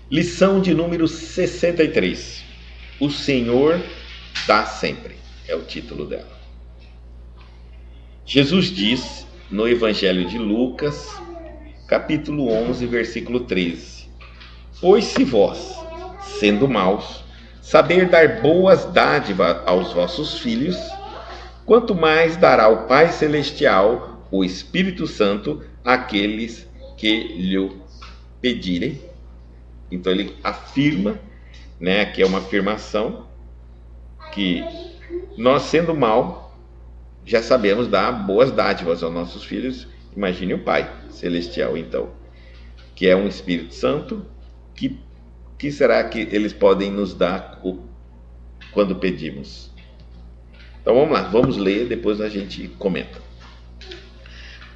Lição de número 63. O Senhor dá sempre. É o título dela. Jesus diz no Evangelho de Lucas, capítulo 11, versículo 13: Pois se vós, sendo maus, saber dar boas dádivas aos vossos filhos, quanto mais dará o Pai Celestial, o Espírito Santo, àqueles que lhe pedirem. Então ele afirma, né, que é uma afirmação, que nós, sendo mal, já sabemos dar boas dádivas aos nossos filhos. Imagine o Pai Celestial, então, que é um Espírito Santo, que será que eles podem nos dar quando pedimos? Então vamos lá, vamos ler, depois a gente comenta.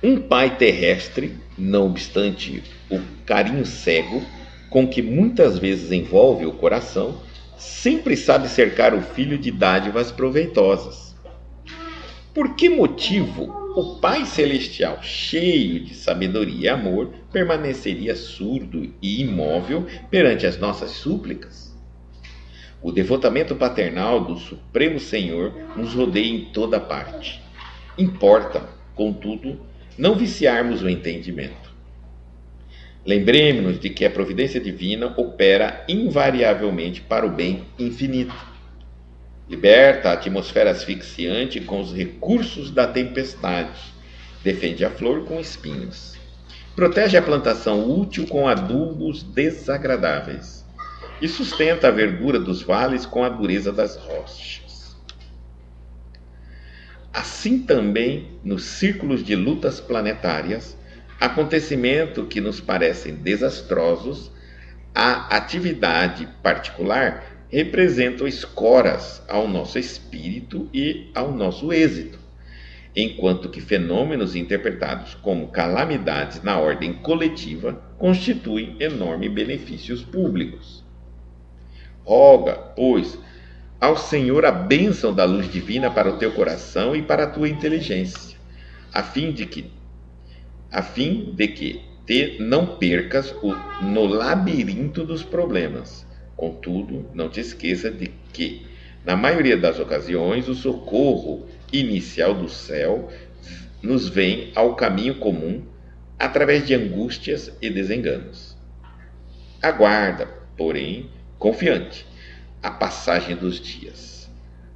Um pai terrestre, não obstante o carinho cego com que muitas vezes envolve o coração, sempre sabe cercar o filho de dádivas proveitosas. Por que motivo o Pai Celestial, cheio de sabedoria e amor, permaneceria surdo e imóvel perante as nossas súplicas? O devotamento paternal do Supremo Senhor nos rodeia em toda parte. Importa, contudo, não viciarmos o entendimento. Lembremos-nos de que a providência divina opera invariavelmente para o bem infinito. Liberta a atmosfera asfixiante com os recursos da tempestade. Defende a flor com espinhos. Protege a plantação útil com adubos desagradáveis. E sustenta a verdura dos vales com a dureza das rochas. Assim também, nos círculos de lutas planetárias, acontecimentos que nos parecem desastrosos, a atividade particular representam escoras ao nosso espírito e ao nosso êxito, enquanto que fenômenos interpretados como calamidades na ordem coletiva constituem enormes benefícios públicos. Roga, pois, ao Senhor a bênção da luz divina para o teu coração e para a tua inteligência, a fim de que te não percas no labirinto dos problemas. Contudo, não te esqueça de que, na maioria das ocasiões, o socorro inicial do céu nos vem ao caminho comum através de angústias e desenganos. Aguarda, porém, confiante, a passagem dos dias.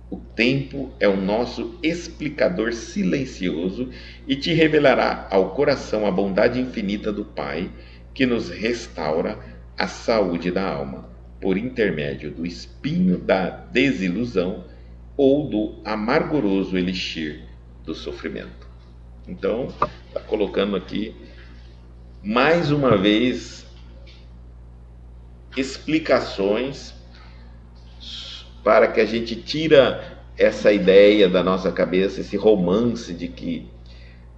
O tempo é o nosso explicador silencioso e te revelará ao coração a bondade infinita do Pai, que nos restaura a saúde da alma, por intermédio do espinho da desilusão ou do amargoso elixir do sofrimento. Então, está colocando aqui, mais uma vez, explicações para que a gente tira essa ideia da nossa cabeça, esse romance de que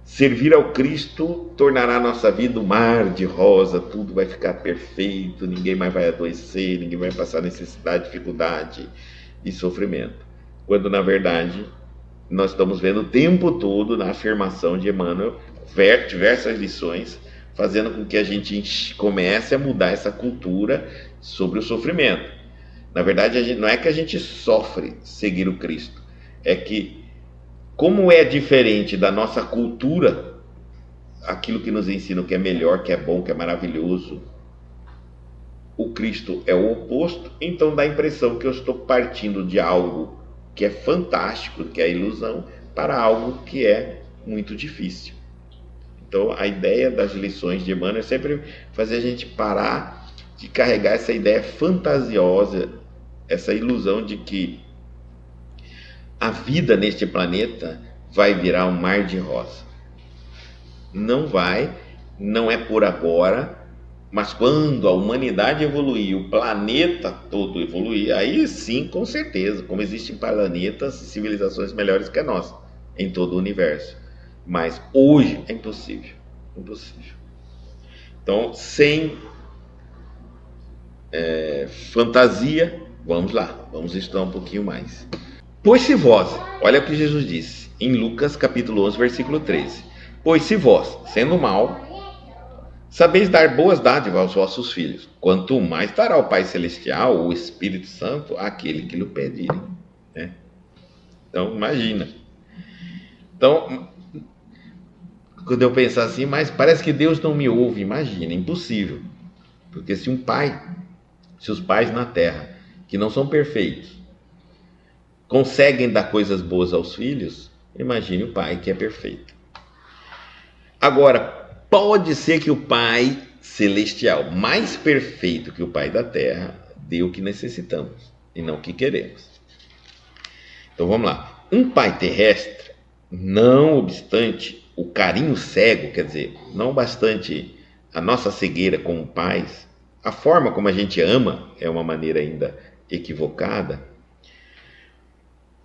servir ao Cristo tornará a nossa vida um mar de rosa, tudo vai ficar perfeito, ninguém mais vai adoecer, ninguém vai passar necessidade, dificuldade e sofrimento. Quando, na verdade, nós estamos vendo o tempo todo na afirmação de Emmanuel diversas lições, fazendo com que a gente comece a mudar essa cultura sobre o sofrimento. Na verdade, não é que a gente sofre seguir o Cristo, é que, como é diferente da nossa cultura, aquilo que nos ensina que é melhor, que é bom, que é maravilhoso, o Cristo é o oposto, então dá a impressão que eu estou partindo de algo que é fantástico, que é a ilusão, para algo que é muito difícil. Então, a ideia das lições de Emmanuel é sempre fazer a gente parar de carregar essa ideia fantasiosa, essa ilusão de que a vida neste planeta vai virar um mar de rosa. Não vai, não é por agora, mas quando a humanidade evoluir, o planeta todo evoluir, aí sim, com certeza, como existem planetas e civilizações melhores que a nossa, em todo o universo. Mas hoje é impossível, impossível. Então, sem fantasia, vamos lá, vamos estudar um pouquinho mais. Pois se vós, olha o que Jesus disse em Lucas capítulo 11, versículo 13. Pois se vós, sendo mal, Sabeis dar boas dádivas aos vossos filhos, quanto mais dará o Pai Celestial, o Espírito Santo, àquele que lhe pedirem. Né? Então, imagina. Então, quando eu penso assim, mas parece que Deus não me ouve. Imagina, impossível. Porque se os pais na terra, que não são perfeitos, conseguem dar coisas boas aos filhos, imagine o pai que é perfeito. Agora, pode ser que o Pai Celestial, mais perfeito que o Pai da Terra, dê o que necessitamos e não o que queremos. Então vamos lá. Um pai terrestre, não obstante o carinho cego, quer dizer, não bastante a nossa cegueira como pais, a forma como a gente ama é uma maneira ainda equivocada,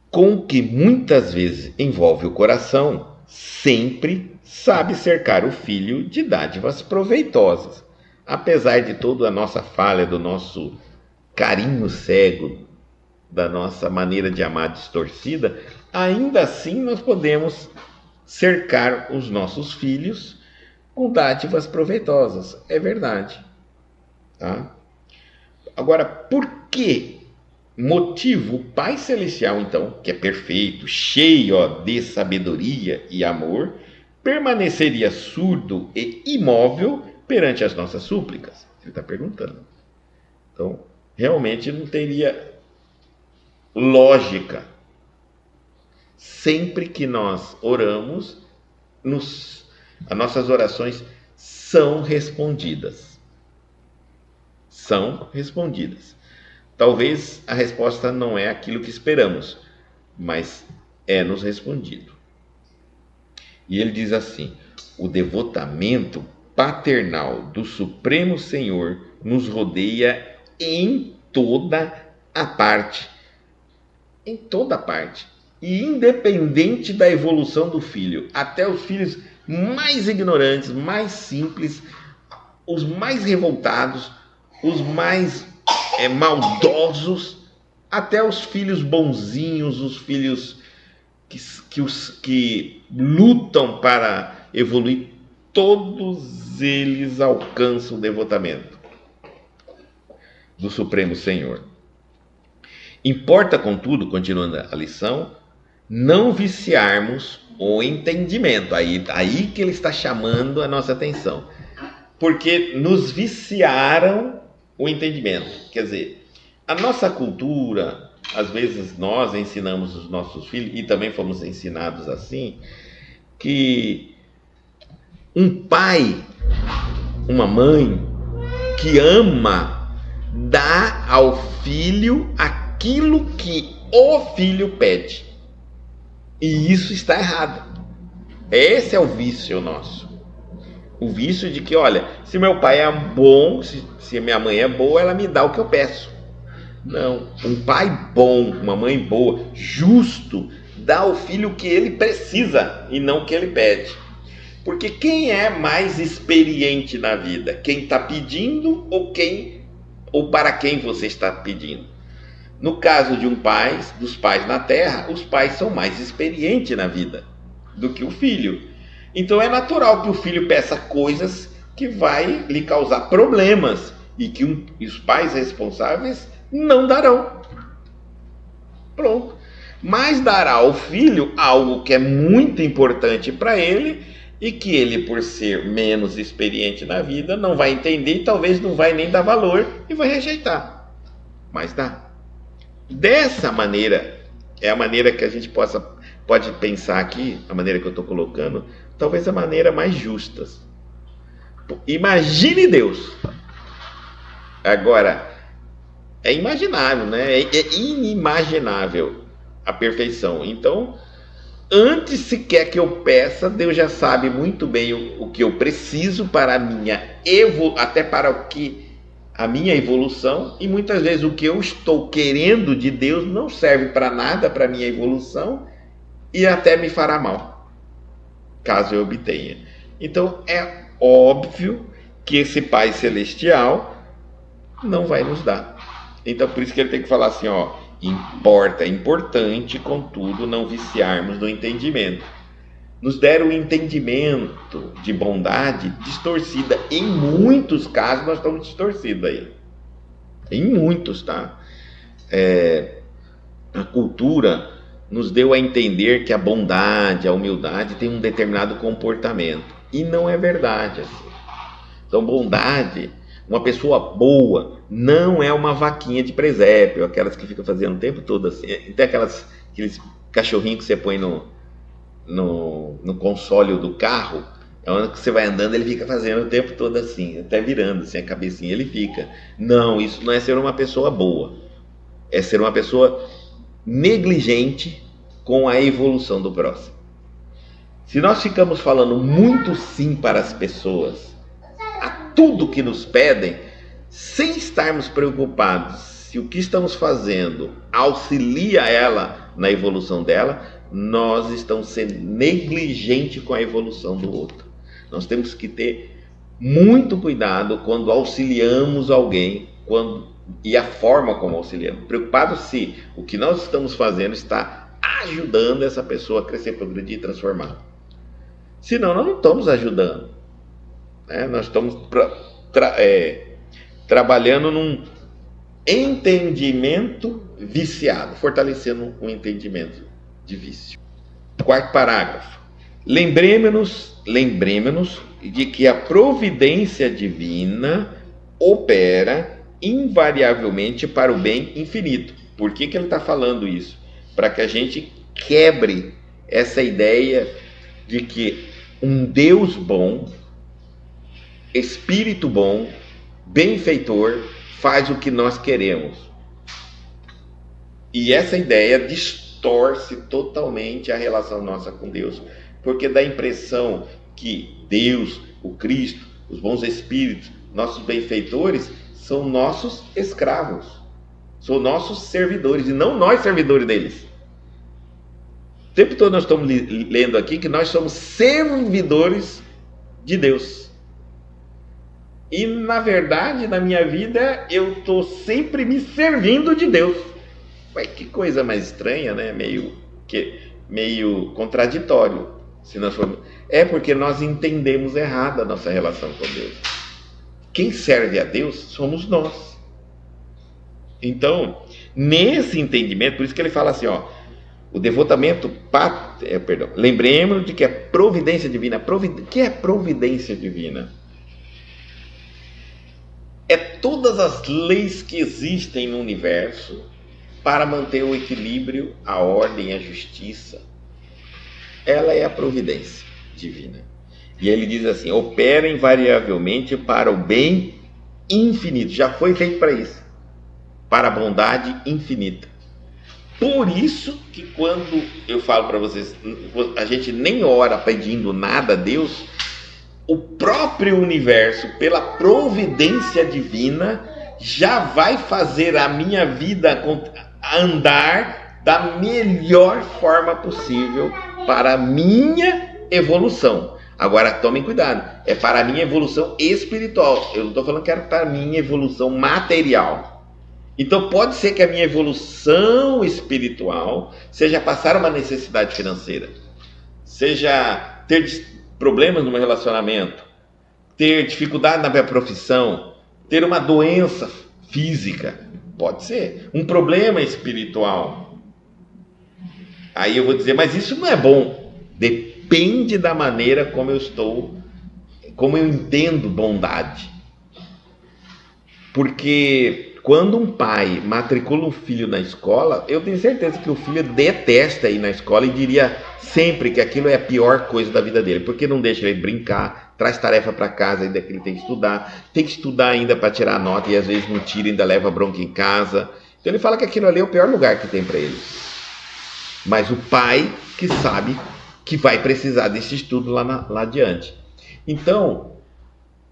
com que muitas vezes envolve o coração, sempre sabe cercar o filho de dádivas proveitosas. Apesar de toda a nossa falha, do nosso carinho cego, da nossa maneira de amar distorcida, ainda assim nós podemos cercar os nossos filhos com dádivas proveitosas. É verdade. Tá? Agora, por que motivo o Pai Celestial, então, que é perfeito, cheio de sabedoria e amor, permaneceria surdo e imóvel perante as nossas súplicas? Ele está perguntando. Então, realmente não teria lógica. Sempre que nós oramos, as nossas orações são respondidas. São respondidas. Talvez a resposta não é aquilo que esperamos, mas é nos respondido. E ele diz assim: o devotamento paternal do Supremo Senhor nos rodeia em toda a parte. Em toda parte. E independente da evolução do filho, até os filhos mais ignorantes, mais simples, os mais revoltados, os mais maldosos, até os filhos bonzinhos, os filhos que lutam para evoluir, todos eles alcançam o devotamento do Supremo Senhor. Importa, contudo, continuando a lição, não viciarmos o entendimento. Aí que ele está chamando a nossa atenção. Porque nos viciaram o entendimento. Quer dizer, a nossa cultura, às vezes nós ensinamos os nossos filhos, e também fomos ensinados assim, que um pai, uma mãe que ama, dá ao filho aquilo que o filho pede. E isso está errado. Esse é o vício nosso. O vício de que, olha, se meu pai é bom, se minha mãe é boa, ela me dá o que eu peço. Não, um pai bom, uma mãe boa, justo, dá ao filho o que ele precisa e não o que ele pede. Porque quem é mais experiente na vida? Quem está pedindo ou para quem você está pedindo? No caso de dos pais na terra, os pais são mais experientes na vida do que o filho. Então é natural que o filho peça coisas que vai lhe causar problemas e que os pais responsáveis não darão. Pronto. Mas dará ao filho algo que é muito importante para ele e que ele, por ser menos experiente na vida, não vai entender e talvez não vai nem dar valor e vai rejeitar. Mas dá. Dessa maneira, é a maneira que a gente pode pensar aqui, a maneira que eu estou colocando, talvez a maneira mais justa. Imagine Deus. Agora, é imaginável, né? É inimaginável a perfeição. Então, antes sequer que eu peça, Deus já sabe muito bem o que eu preciso para até para a minha evolução, e muitas vezes o que eu estou querendo de Deus não serve para nada para a minha evolução e até me fará mal, caso eu obtenha. Então é óbvio que esse Pai Celestial não vai nos dar. Então por isso que ele tem que falar assim, é importante, contudo, não viciarmos no entendimento. nos deram um entendimento de bondade distorcida. Em muitos casos nós estamos distorcidos aí. Em muitos, tá? A cultura nos deu a entender que a bondade, a humildade tem um determinado comportamento. E não é verdade assim. Então, bondade, uma pessoa boa, não é uma vaquinha de presépio, aquelas que ficam fazendo o tempo todo assim. Tem aqueles cachorrinhos que você põe no console do carro, é onde você vai andando, ele fica fazendo o tempo todo assim, até virando assim a cabecinha, ele fica. Não, isso não é ser uma pessoa boa. É ser uma pessoa negligente com a evolução do próximo. Se nós ficamos falando muito sim para as pessoas, a tudo que nos pedem, sem estarmos preocupados se o que estamos fazendo auxilia ela na evolução dela, nós estamos sendo negligentes com a evolução do outro. Nós temos que ter muito cuidado quando auxiliamos alguém, e a forma como auxiliamos. Preocupado se o que nós estamos fazendo está ajudando essa pessoa a crescer, progredir e transformar. Senão, nós não estamos ajudando. Nós estamos trabalhando num entendimento viciado, fortalecendo um entendimento de vício. Quarto parágrafo. Lembremos-nos de que a providência divina opera invariavelmente para o bem infinito. Por que ele está falando isso? Para que a gente quebre essa ideia de que um Deus bom, Espírito bom, benfeitor, faz o que nós queremos. E essa ideia distorce totalmente a relação nossa com Deus, porque dá a impressão que Deus, o Cristo, os bons espíritos, nossos benfeitores, são nossos escravos, são nossos servidores, e não nós servidores deles. O tempo todo nós estamos lendo aqui que nós somos servidores de Deus. E na verdade, na minha vida, eu estou sempre me servindo de Deus. Ué, que coisa mais estranha, né? Meio contraditório. Se nós formos... É porque nós entendemos errado a nossa relação com Deus. Quem serve a Deus somos nós. Então, nesse entendimento, por isso que ele fala assim, o devotamento, lembremos de que a providência divina, o que é providência divina? É todas as leis que existem no universo para manter o equilíbrio, a ordem, a justiça. Ela é a providência divina. E ele diz assim, opera invariavelmente para o bem infinito. Já foi feito para isso. Para a bondade infinita. Por isso que quando eu falo para vocês, a gente nem ora pedindo nada a Deus, o próprio universo, pela providência divina, já vai fazer a minha vida andar da melhor forma possível para a minha evolução. Agora, tomem cuidado, é para a minha evolução espiritual. Eu não estou falando que era para a minha evolução material. Então, pode ser que a minha evolução espiritual seja passar uma necessidade financeira, seja ter problemas no meu relacionamento, ter dificuldade na minha profissão, ter uma doença física, pode ser, um problema espiritual. Aí eu vou dizer, mas isso não é bom. Depende da maneira como eu entendo bondade. Porque quando um pai matricula um filho na escola, eu tenho certeza que o filho detesta ir na escola e diria sempre que aquilo é a pior coisa da vida dele, porque não deixa ele brincar, traz tarefa para casa ainda que ele tem que estudar ainda para tirar a nota e às vezes não tira, ainda leva bronca em casa. Então ele fala que aquilo ali é o pior lugar que tem para ele. Mas o pai que sabe que vai precisar desse estudo lá adiante. Então,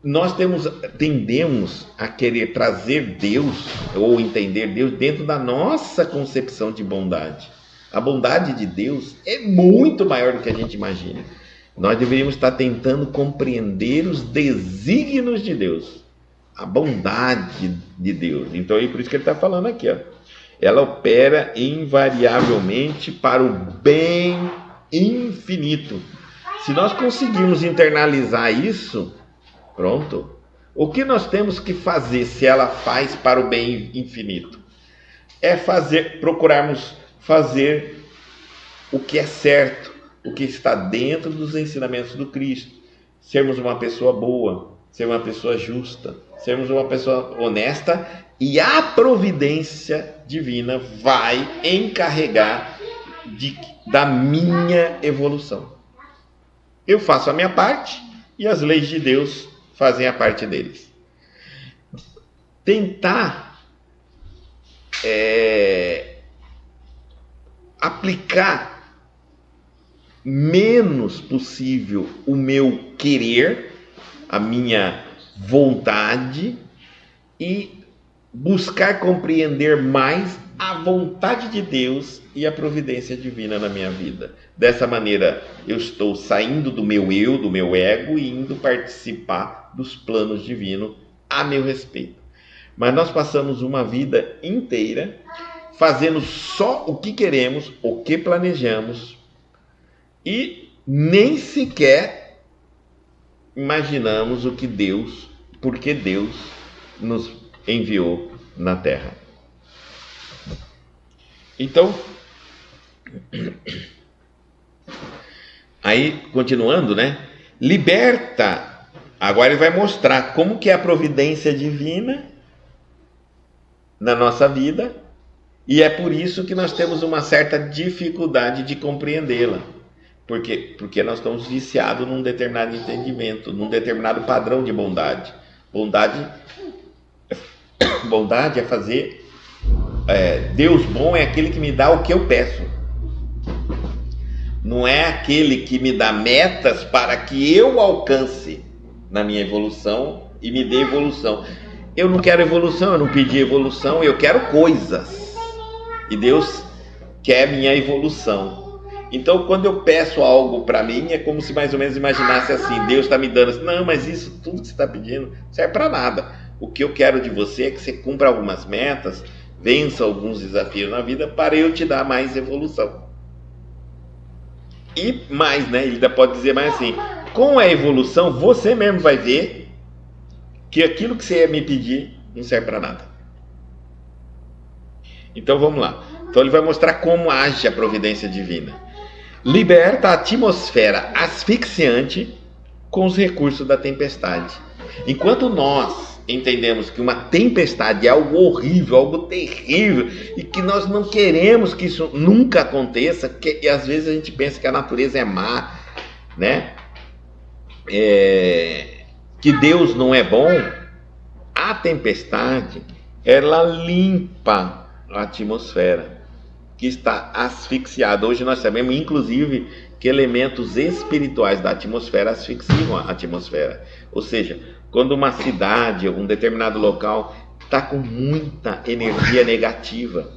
nós tendemos a querer trazer Deus ou entender Deus dentro da nossa concepção de bondade. A bondade de Deus é muito maior do que a gente imagina. Nós deveríamos estar tentando compreender os desígnios de Deus, a bondade de Deus. Então é por isso que ele está falando aqui, ela opera invariavelmente para o bem infinito. Se nós conseguirmos internalizar isso, pronto. O que nós temos que fazer se ela faz para o bem infinito? É procurarmos fazer o que é certo, o que está dentro dos ensinamentos do Cristo. Sermos uma pessoa boa, ser uma pessoa justa, sermos uma pessoa honesta, e a providência divina vai encarregar da minha evolução. Eu faço a minha parte e as leis de Deus fazem a parte deles. Tentar aplicar menos possível o meu querer, a minha vontade, e buscar compreender mais a vontade de Deus e a providência divina na minha vida. Dessa maneira, eu estou saindo do meu eu, do meu ego, e indo participar dos planos divinos a meu respeito. Mas nós passamos uma vida inteira fazendo só o que queremos, o que planejamos, e nem sequer imaginamos porque Deus nos enviou na Terra. Então, aí continuando, né? Liberta. Agora ele vai mostrar como que é a providência divina na nossa vida, e é por isso que nós temos uma certa dificuldade de compreendê-la. Porque nós estamos viciados num determinado entendimento, num determinado padrão de bondade. Bondade é fazer... Deus bom é aquele que me dá o que eu peço. Não é aquele que me dá metas para que eu alcance na minha evolução e me dê evolução. Eu não quero evolução, eu não pedi evolução, eu quero coisas. E Deus quer minha evolução. Então, quando eu peço algo para mim, é como se mais ou menos imaginasse assim: Deus está me dando assim, não, mas isso tudo que você está pedindo não serve para nada. O que eu quero de você é que você cumpra algumas metas, vença alguns desafios na vida, para eu te dar mais evolução. E mais, né? Ele ainda pode dizer mais assim: com a evolução, você mesmo vai ver que aquilo que você ia me pedir não serve para nada. Então vamos lá. Então ele vai mostrar como age a providência divina. Liberta a atmosfera asfixiante com os recursos da tempestade. Enquanto nós entendemos que uma tempestade é algo horrível, algo terrível, e que nós não queremos que isso nunca aconteça, e às vezes a gente pensa que a natureza é má, né? Que Deus não é bom. A tempestade, ela limpa a atmosfera que está asfixiada. Hoje nós sabemos, inclusive, que elementos espirituais da atmosfera asfixiam a atmosfera. Ou seja, quando uma cidade, algum determinado local está com muita energia negativa,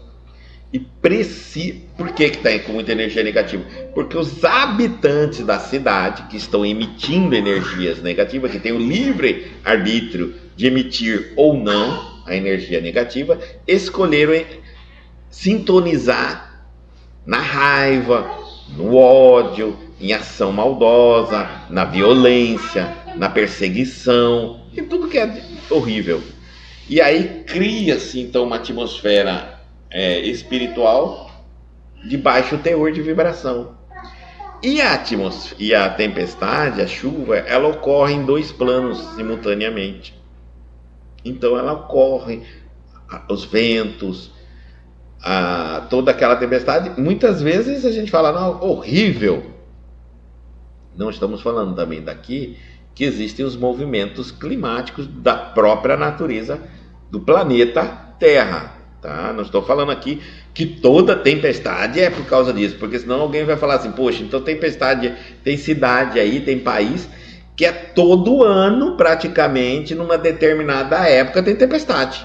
por que está com muita energia negativa? Porque os habitantes da cidade que estão emitindo energias negativas, que têm o livre arbítrio de emitir ou não a energia negativa, escolheram sintonizar na raiva, no ódio, em ação maldosa, na violência, na perseguição, e tudo que é horrível. E aí cria-se então uma atmosfera espiritual de baixo teor de vibração. E a tempestade, a chuva, ela ocorre em dois planos simultaneamente. Então ela ocorre, os ventos, toda aquela tempestade. Muitas vezes a gente fala, não, horrível. Não estamos falando também daqui que existem os movimentos climáticos da própria natureza do planeta Terra. Tá? Não estou falando aqui que toda tempestade é por causa disso, porque senão alguém vai falar assim, poxa, então tempestade, tem cidade aí, tem país que é todo ano praticamente, numa determinada época tem tempestade.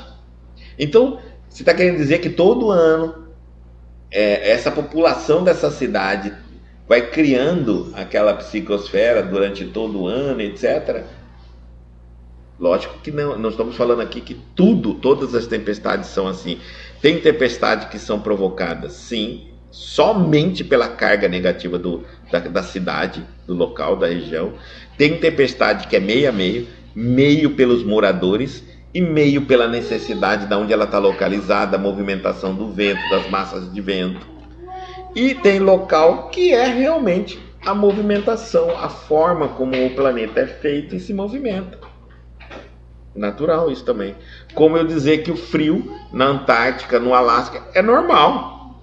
Então, você está querendo dizer que todo ano essa população dessa cidade vai criando aquela psicosfera durante todo o ano, etc. Lógico que não estamos falando aqui que todas as tempestades são assim. Tem tempestades que são provocadas, sim, somente pela carga negativa da cidade, do local, da região. Tem tempestade que é meio a meio, meio pelos moradores e meio pela necessidade de onde ela está localizada, a movimentação do vento, das massas de vento. E tem local que é realmente a movimentação, a forma como o planeta é feito e se movimenta. Natural isso também. Como eu dizer que o frio na Antártica, no Alasca, é normal,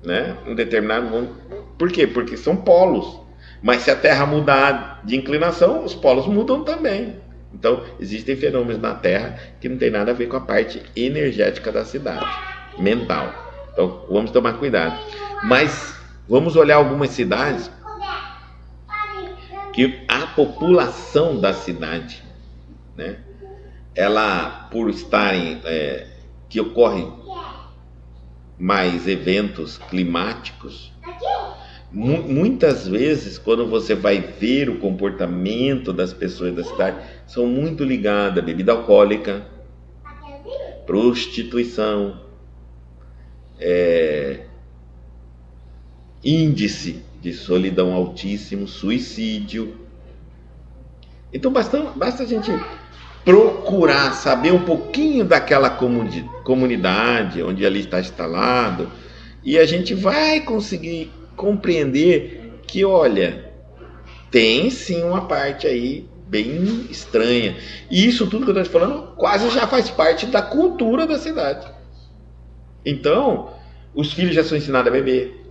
né? Um determinado momento. Por quê? Porque são polos. Mas se a Terra mudar de inclinação, os polos mudam também. Então, existem fenômenos na Terra que não tem nada a ver com a parte energética da cidade, mental. Então, vamos tomar cuidado. Mas, vamos olhar algumas cidades que a população da cidade, né, ela, por estarem, que ocorrem mais eventos climáticos, muitas vezes, quando você vai ver o comportamento das pessoas da cidade, são muito ligadas a bebida alcoólica, prostituição, índice de solidão altíssimo, suicídio. Então basta a gente procurar saber um pouquinho daquela comunidade onde ali está instalado, e a gente vai conseguir compreender que, olha, tem sim uma parte aí bem estranha. E isso tudo que eu estou te falando quase já faz parte da cultura da cidade. Então, os filhos já são ensinados a beber.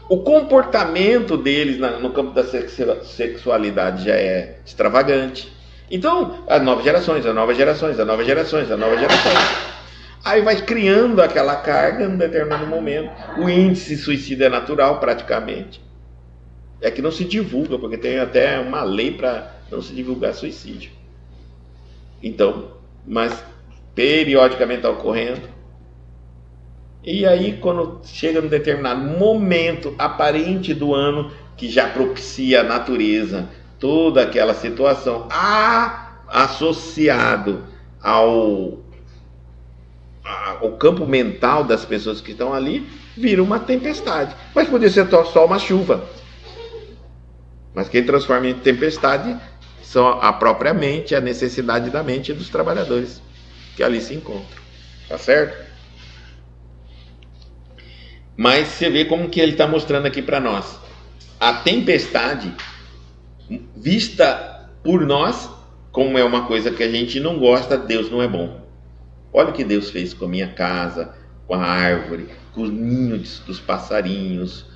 O comportamento deles no campo da sexualidade já é extravagante. Então, as novas gerações. Aí vai criando aquela carga em um determinado momento. O índice de suicídio é natural, praticamente. É que não se divulga, porque tem até uma lei para não se divulgar suicídio. Então, mas periodicamente está ocorrendo. E aí, quando chega num determinado momento aparente do ano, que já propicia a natureza, toda aquela situação, associado ao campo mental das pessoas que estão ali, vira uma tempestade. Mas podia ser só uma chuva. Mas quem transforma em tempestade são a própria mente, a necessidade da mente dos trabalhadores que ali se encontram. Tá certo? Mas você vê como que ele está mostrando aqui para nós. A tempestade, vista por nós, como é uma coisa que a gente não gosta, Deus não é bom. Olha o que Deus fez com a minha casa, com a árvore, com os ninhos dos passarinhos,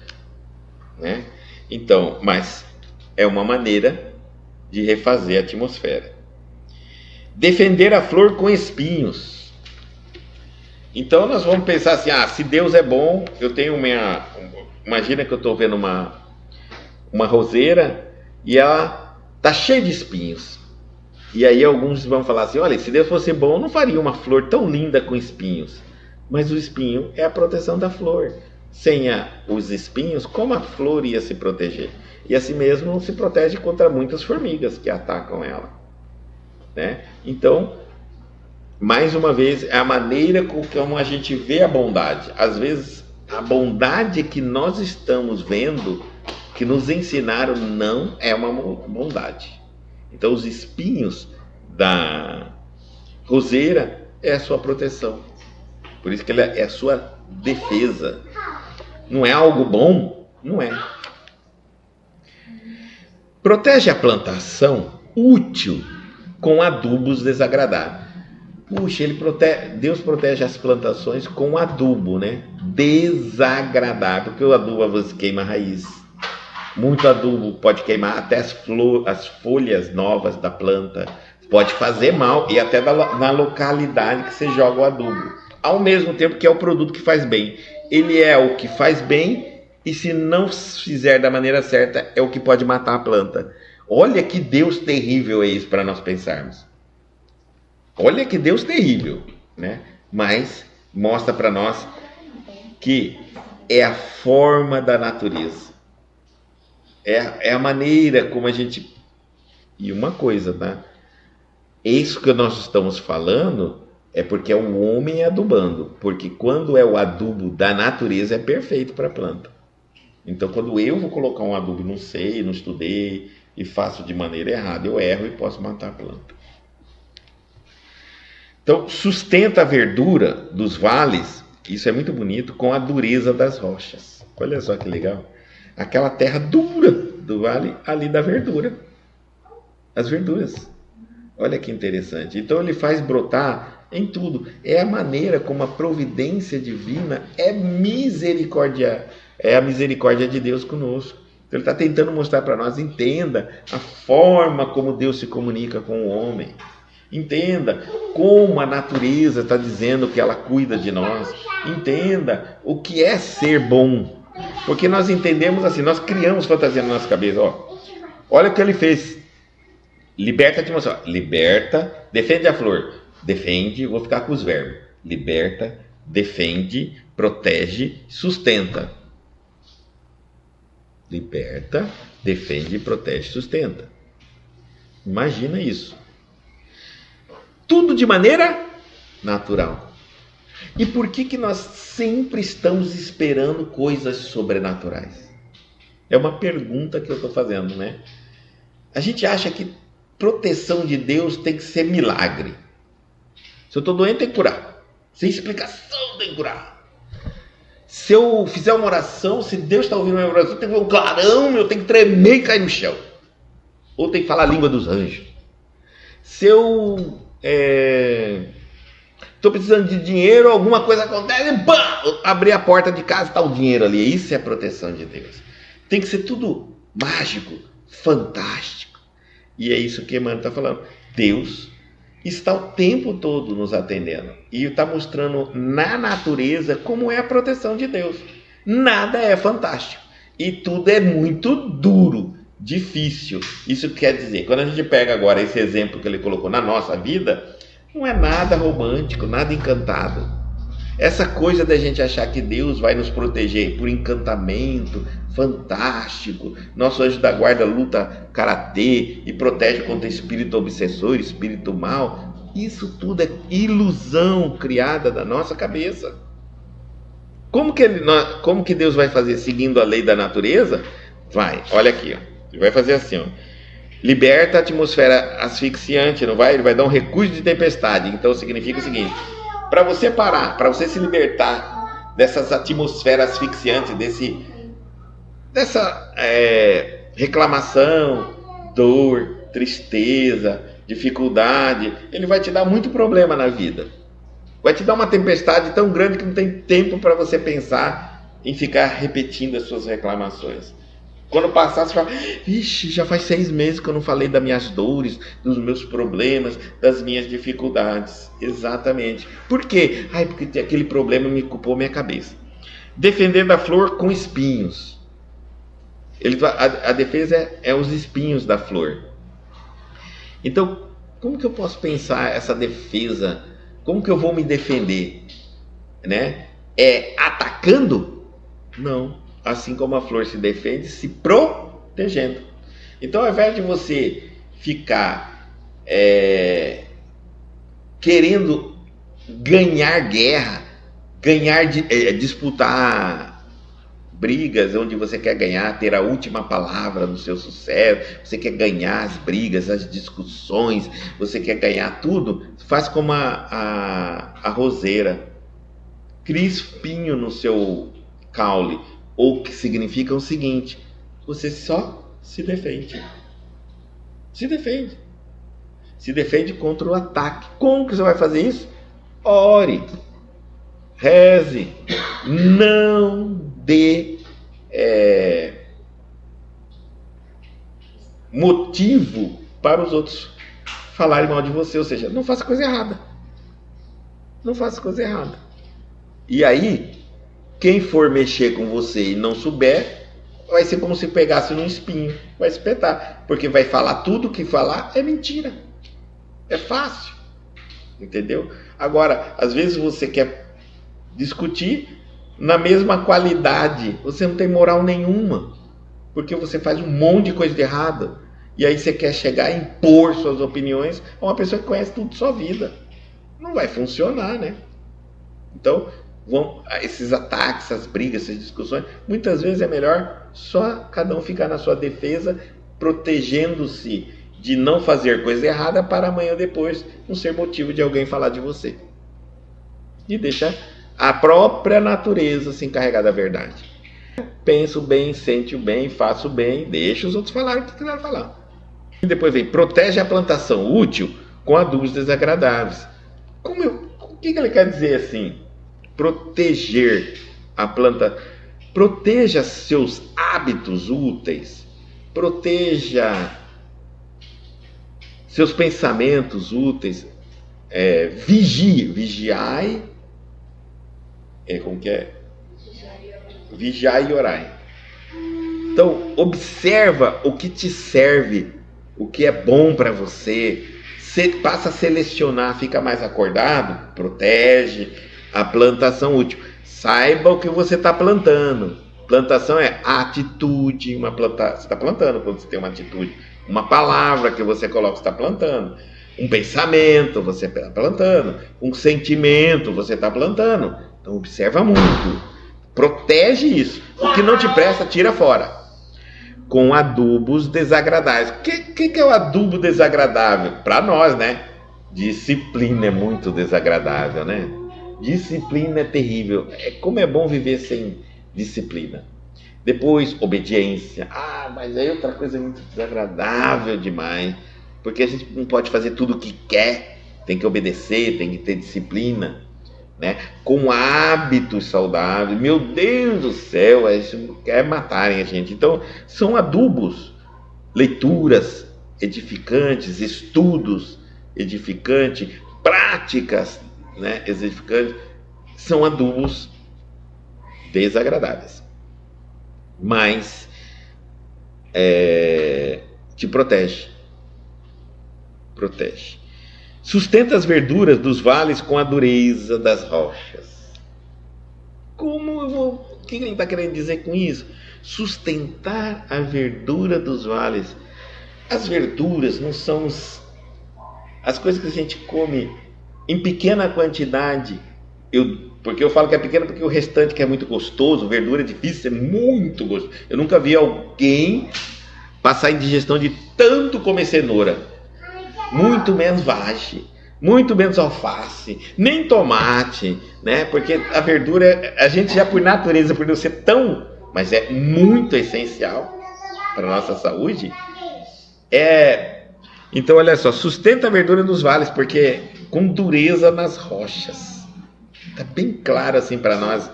né? Então, mas é uma maneira de refazer a atmosfera. Defender a flor com espinhos. Então nós vamos pensar assim, se Deus é bom, eu tenho imagina que eu estou vendo uma roseira e ela está cheia de espinhos. E aí alguns vão falar assim, olha, se Deus fosse bom, não faria uma flor tão linda com espinhos. Mas o espinho é a proteção da flor. Sem os espinhos, como a flor ia se proteger? E assim mesmo se protege contra muitas formigas que atacam ela, né? Então, mais uma vez, é a maneira como a gente vê a bondade. Às vezes, a bondade que nós estamos vendo, que nos ensinaram, não é uma bondade. Então, os espinhos da roseira é a sua proteção. Por isso que ela é a sua defesa. Não é algo bom? Não é. Protege a plantação útil com adubos desagradáveis. Puxa, Deus protege as plantações com adubo, né? Desagradável, porque o adubo você queima a raiz. Muito adubo pode queimar até as folhas novas da planta. Pode fazer mal, e até na localidade que você joga o adubo. Ao mesmo tempo que é o produto que faz bem. Ele é o que faz bem, e se não fizer da maneira certa, é o que pode matar a planta. Olha que Deus terrível é isso para nós pensarmos. Olha que Deus terrível, né? Mas mostra para nós que é a forma da natureza. É a maneira como a gente... E uma coisa, tá? Isso que nós estamos falando é porque é o homem adubando. Porque quando é o adubo da natureza, é perfeito para a planta. Então, quando eu vou colocar um adubo, não sei, não estudei e faço de maneira errada, eu erro e posso matar a planta. Então, sustenta a verdura dos vales, isso é muito bonito, com a dureza das rochas. Olha só que legal. Aquela terra dura do vale, ali da verdura. As verduras. Olha que interessante. Então ele faz brotar em tudo. É a maneira como a providência divina é misericórdia. É a misericórdia de Deus conosco. Então ele está tentando mostrar para nós, entenda a forma como Deus se comunica com o homem. Entenda como a natureza está dizendo que ela cuida de nós. Entenda o que é ser bom. Porque nós entendemos assim, nós criamos fantasia na nossa cabeça. Ó, olha o que ele fez. Liberta a atmosfera. Liberta, defende a flor. Defende, vou ficar com os verbos. Liberta, defende, protege, sustenta. Liberta, defende, protege, sustenta. Imagina isso. Tudo de maneira natural. E por que nós sempre estamos esperando coisas sobrenaturais? É uma pergunta que eu estou fazendo, né? A gente acha que proteção de Deus tem que ser milagre. Se eu estou doente, tem que curar. Sem explicação, tem que curar. Se eu fizer uma oração, se Deus está ouvindo a minha oração, tem que ver um clarão, eu tenho que tremer e cair no chão. Ou tem que falar a língua dos anjos. Se eu estou precisando de dinheiro, alguma coisa acontece, pá, abrir a porta de casa, está o dinheiro ali. Isso é proteção de Deus. Tem que ser tudo mágico, fantástico. E é isso que Emmanuel está falando. Deus está o tempo todo nos atendendo. E está mostrando na natureza como é a proteção de Deus. Nada é fantástico. E tudo é muito duro, difícil. Isso quer dizer, quando a gente pega agora esse exemplo que ele colocou na nossa vida, não é nada romântico, nada encantado. Essa coisa da gente achar que Deus vai nos proteger por encantamento, fantástico, nosso anjo da guarda luta karatê e protege contra espírito obsessor, espírito mal, isso tudo é ilusão criada da nossa cabeça. Como que Deus vai fazer seguindo a lei da natureza? Vai, olha aqui, ó. Ele vai fazer assim, ó. Liberta a atmosfera asfixiante, não vai? Ele vai dar um recurso de tempestade. Então significa o seguinte: para você parar, para você se libertar dessas atmosferas asfixiantes, dessa reclamação, dor, tristeza, dificuldade, ele vai te dar muito problema na vida. Vai te dar uma tempestade tão grande que não tem tempo para você pensar em ficar repetindo as suas reclamações. Quando passar, você fala, vixe, já faz 6 meses que eu não falei das minhas dores, dos meus problemas, das minhas dificuldades. Exatamente. Por quê? Porque aquele problema me ocupou minha cabeça. Defender da flor com espinhos. A defesa é os espinhos da flor. Então, como que eu posso pensar essa defesa? Como que eu vou me defender? Né? Atacando? Não. Assim como a flor se defende, se protegendo. Então, ao invés de você ficar querendo ganhar guerra, disputar brigas onde você quer ganhar, ter a última palavra no seu sucesso, você quer ganhar as brigas, as discussões, você quer ganhar tudo, faz como a roseira. Cria espinho no seu caule. Ou que significa o seguinte: você só se defende. Se defende. Se defende contra o ataque. Como que você vai fazer isso? Ore. Reze. Não dê motivo para os outros falarem mal de você. Ou seja, não faça coisa errada. Não faça coisa errada. E aí, quem for mexer com você e não souber, vai ser como se pegasse num espinho, vai espetar, porque vai falar tudo que falar é mentira, é fácil, entendeu? Agora, às vezes você quer discutir na mesma qualidade, você não tem moral nenhuma, porque você faz um monte de coisa de errada, e aí você quer chegar e impor suas opiniões a uma pessoa que conhece tudo de sua vida, não vai funcionar, né? Então, esses ataques, essas brigas, essas discussões, muitas vezes é melhor só cada um ficar na sua defesa, protegendo-se de não fazer coisa errada para amanhã ou depois não ser motivo de alguém falar de você. E deixa a própria natureza se encarregar da verdade. Penso bem, sente o bem, faço bem, deixa os outros falarem o que quiser falar. E depois vem, protege a plantação útil com adubos desagradáveis. O que ele quer dizer assim? Proteger a planta. Proteja seus hábitos úteis. Proteja seus pensamentos úteis. Vigiai. Como que é? Vigiai e orai. Então, observa o que te serve, o que é bom para você. Passa a selecionar, fica mais acordado, protege a plantação útil. Saiba o que você está plantando. Plantação é atitude, você está plantando quando você tem uma atitude. Uma palavra que você coloca, você está plantando. Um pensamento, você está plantando. Um sentimento, você está plantando. Então observa muito. Protege isso. O que não te presta, tira fora. Com adubos desagradáveis. O que é o adubo desagradável? Para nós, né? Disciplina é muito desagradável, né? Disciplina é terrível. Como é bom viver sem disciplina. Depois, obediência. Mas aí outra coisa muito desagradável demais. Porque a gente não pode fazer tudo o que quer. Tem que obedecer, tem que ter disciplina. Né? Com hábitos saudáveis. Meu Deus do céu, isso quer matarem a gente. Então, são adubos, leituras edificantes, estudos edificantes, práticas, né, edificantes, são adubos desagradáveis. Mas te protege. Sustenta as verduras dos vales com a dureza das rochas. O que ele está querendo dizer com isso? Sustentar a verdura dos vales. As verduras não são as coisas que a gente come em pequena quantidade. Porque eu falo que é pequena porque o restante que é muito gostoso, verdura é difícil, é muito gostoso. Eu nunca vi alguém passar indigestão de tanto comer cenoura. Muito menos vagem, muito menos alface, nem tomate, né? Porque a verdura, a gente já por natureza, por não ser tão, mas é muito essencial para a nossa saúde. Então, olha só, sustenta a verdura nos vales, porque com dureza nas rochas. Está bem claro assim para nós.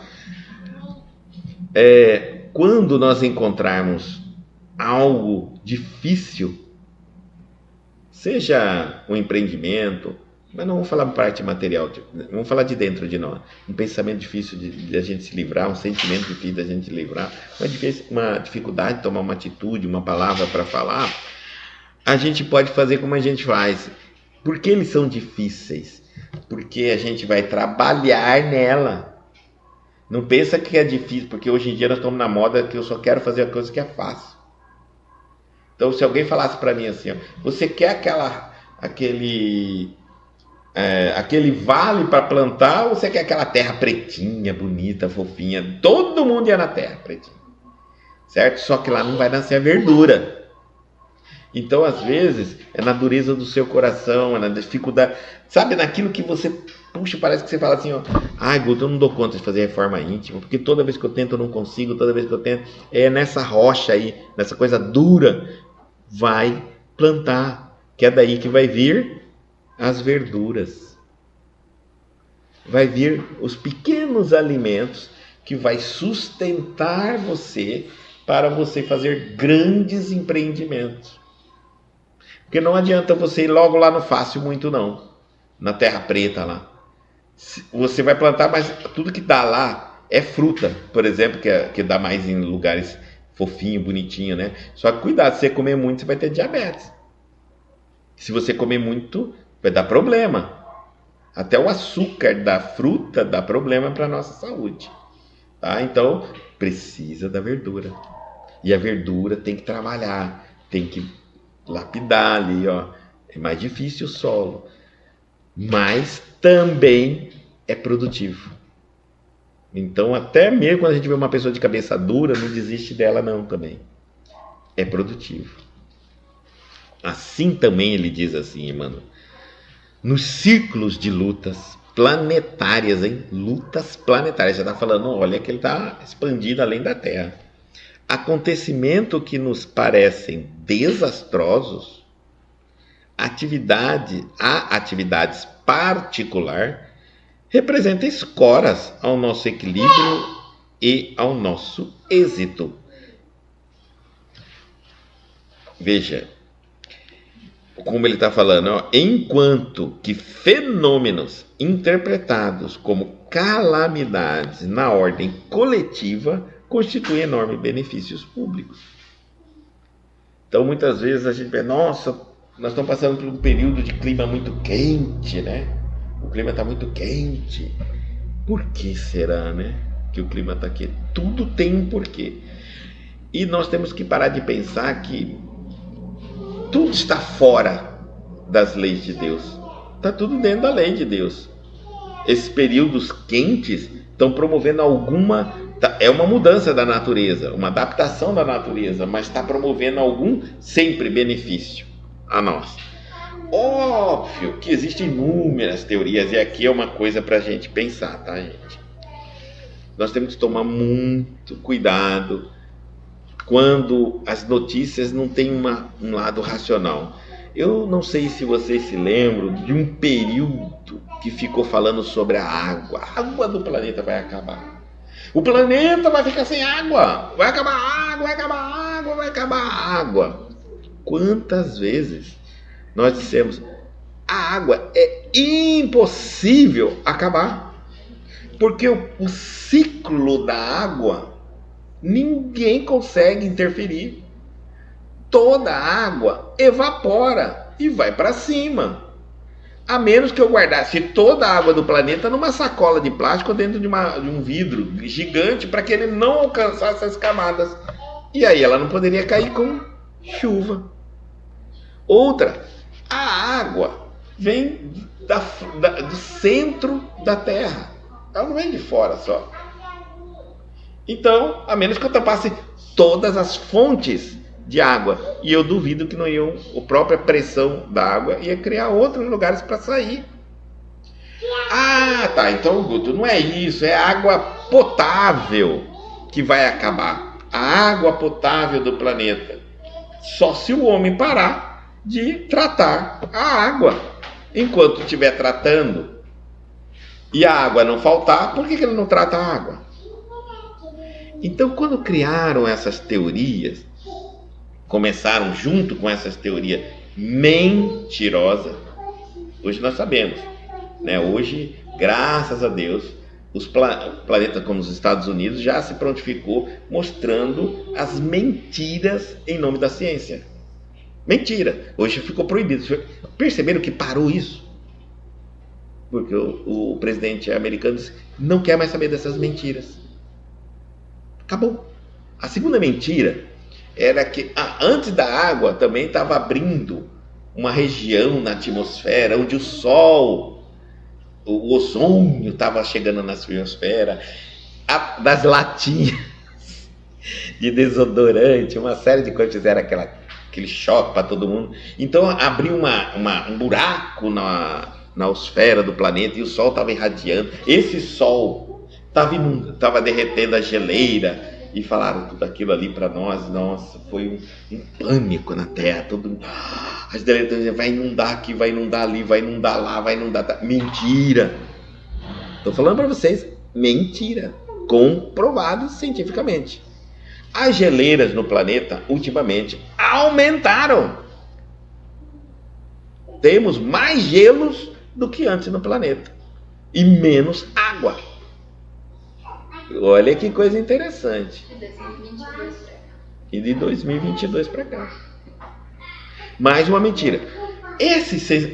Quando nós encontrarmos algo difícil, seja um empreendimento, mas não vamos falar parte material, vamos falar de dentro de nós. Um pensamento difícil de a gente se livrar, um sentimento difícil de a gente se livrar, uma dificuldade de tomar uma atitude, uma palavra para falar, a gente pode fazer como a gente faz. Por que eles são difíceis? Porque a gente vai trabalhar nela. Não pensa que é difícil, porque hoje em dia nós estamos na moda que eu só quero fazer a coisa que é fácil. Então, se alguém falasse para mim assim, você quer aquele vale para plantar ou você quer aquela terra pretinha, bonita, fofinha? Todo mundo ia na terra pretinha, certo? Só que lá não vai nascer a verdura. Então, às vezes, é na dureza do seu coração, é na dificuldade, sabe, naquilo que você, parece que você fala assim, Guto, eu não dou conta de fazer reforma íntima, porque toda vez que eu tento eu não consigo, toda vez que eu tento, nessa rocha aí, nessa coisa dura, vai plantar, que é daí que vai vir as verduras. Vai vir os pequenos alimentos que vai sustentar você para você fazer grandes empreendimentos. Porque não adianta você ir logo lá no fácil muito não, na terra preta lá. Você vai plantar, mas tudo que dá lá é fruta, por exemplo, que dá mais em lugares fofinho, bonitinho, né? Só que cuidado, se você comer muito, você vai ter diabetes. Se você comer muito, vai dar problema. Até o açúcar da fruta dá problema para a nossa saúde. Tá? Então, precisa da verdura. E a verdura tem que trabalhar, tem que lapidar ali, ó. É mais difícil o solo, mas também é produtivo. Então, até mesmo quando a gente vê uma pessoa de cabeça dura, não desiste dela não também. É produtivo. Assim também ele diz assim, Emmanuel, nos círculos de lutas planetárias, hein? Lutas planetárias. Já está falando, olha que ele está expandido além da Terra. Acontecimento que nos parecem desastrosos, atividades particular, representa escoras ao nosso equilíbrio e ao nosso êxito. Veja, como ele está falando, ó, enquanto que fenômenos interpretados como calamidades na ordem coletiva constituem enormes benefícios públicos. Então, muitas vezes a gente vê, nossa, nós estamos passando por um período de clima muito quente, né? O clima está muito quente. Por que será, né? Que o clima está quente? Tudo tem um porquê. E nós temos que parar de pensar que tudo está fora das leis de Deus. Está tudo dentro da lei de Deus. Esses períodos quentes estão promovendo é uma mudança da natureza, uma adaptação da natureza, mas está promovendo algum sempre benefício a nós. Óbvio que existem inúmeras teorias, e aqui é uma coisa para a gente pensar, tá, gente? Nós temos que tomar muito cuidado quando as notícias não têm um lado racional. Eu não sei se vocês se lembram de um período que ficou falando sobre a água. A água do planeta vai acabar. O planeta vai ficar sem água. Vai acabar a água, vai acabar a água, vai acabar a água. Quantas vezes nós dissemos, a água é impossível acabar. Porque o ciclo da água, ninguém consegue interferir. Toda a água evapora e vai para cima. A menos que eu guardasse toda a água do planeta numa sacola de plástico dentro de um vidro gigante para que ele não alcançasse as camadas. E aí ela não poderia cair com chuva. Outra, a água vem do centro da Terra. Ela não vem de fora só. Então, a menos que eu tapasse todas as fontes de água, e eu duvido que não iam, a própria pressão da água ia criar outros lugares para sair. Ah, tá, então, Guto, não é isso, é água potável que vai acabar. A água potável do planeta. Só se o homem parar de tratar a água. Enquanto estiver tratando e a água não faltar, por que ele não trata a água? Então, quando criaram essas teorias, começaram junto com essas teorias mentirosas, hoje nós sabemos, né? Hoje, graças a Deus, os planetas como os Estados Unidos já se prontificou mostrando as mentiras em nome da ciência. Mentira! Hoje ficou proibido. Perceberam que parou isso? Porque o presidente americano disse, não quer mais saber dessas mentiras. Acabou. A segunda mentira era que antes da água também estava abrindo uma região na atmosfera onde o Sol, o ozônio estava chegando na atmosfera, das latinhas de desodorante, uma série de coisas, fizeram aquele choque para todo mundo. Então abriu um buraco na esfera do planeta e o Sol estava irradiando. Esse Sol estava derretendo a geleira. E falaram tudo aquilo ali para nós. Nossa, foi um pânico na Terra. As delegações diziam, vai inundar aqui, vai inundar ali, vai inundar lá, vai inundar. Mentira! Estou falando para vocês, mentira. Comprovado cientificamente. As geleiras no planeta, ultimamente, aumentaram. Temos mais gelos do que antes no planeta. E menos água. Olha que coisa interessante. E de 2022 para cá. Mais uma mentira.